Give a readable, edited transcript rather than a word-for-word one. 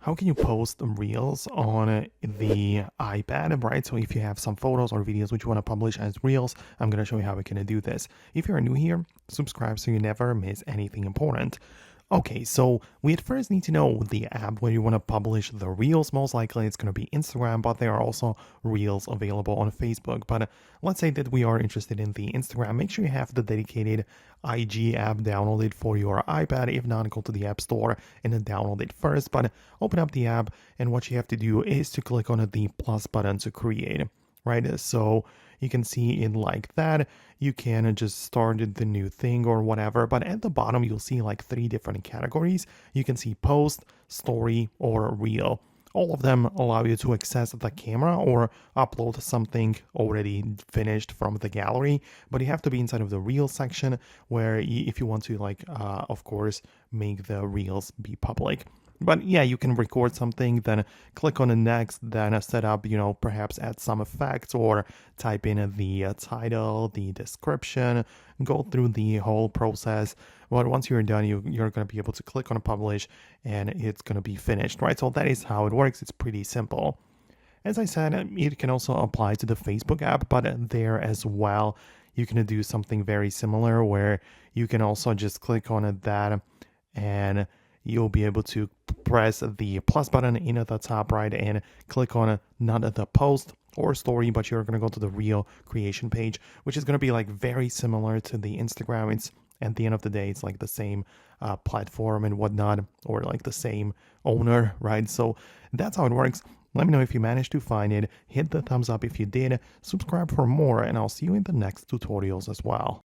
how can you post reels on the iPad, right? So if you have some photos or videos which you want to publish as reels, I'm going to show you how we can do this. If you're new here, subscribe so you never miss anything important. Okay, so we at first need to know the app where you want to publish the reels. Most likely it's going to be Instagram, but there are also reels available on Facebook. But let's say that we are interested in the Instagram. Make sure you have the dedicated IG app downloaded for your iPad. If not, go to the App Store and then download it first. But open up the app, and what you have to do is to click on the plus button to create, right? So you can see it like that. You can just start the new thing or whatever, but at the bottom you'll see like 3 different categories. You can see post, story, or reel. All of them allow you to access the camera or upload something already finished from the gallery, but you have to be inside of the reel section where if you want to of course make the reels be public. But yeah, you can record something, then click on the next, then set up, perhaps add some effects or type in the title, the description, go through the whole process. But once you're done, you're going to be able to click on publish and it's going to be finished, right? So that is how it works. It's pretty simple. As I said, it can also apply to the Facebook app, but there as well, you can do something very similar where you can also just click on that and you'll be able to press the plus button in at the top right and click on not the post or story, but you're going to go to the reel creation page, which is going to be like very similar to the Instagram. It's at the end of the day, it's like the same platform and whatnot, or like the same owner, right? So that's how it works. Let me know if you managed to find it. Hit the thumbs up if you did. Subscribe for more, and I'll see you in the next tutorials as well.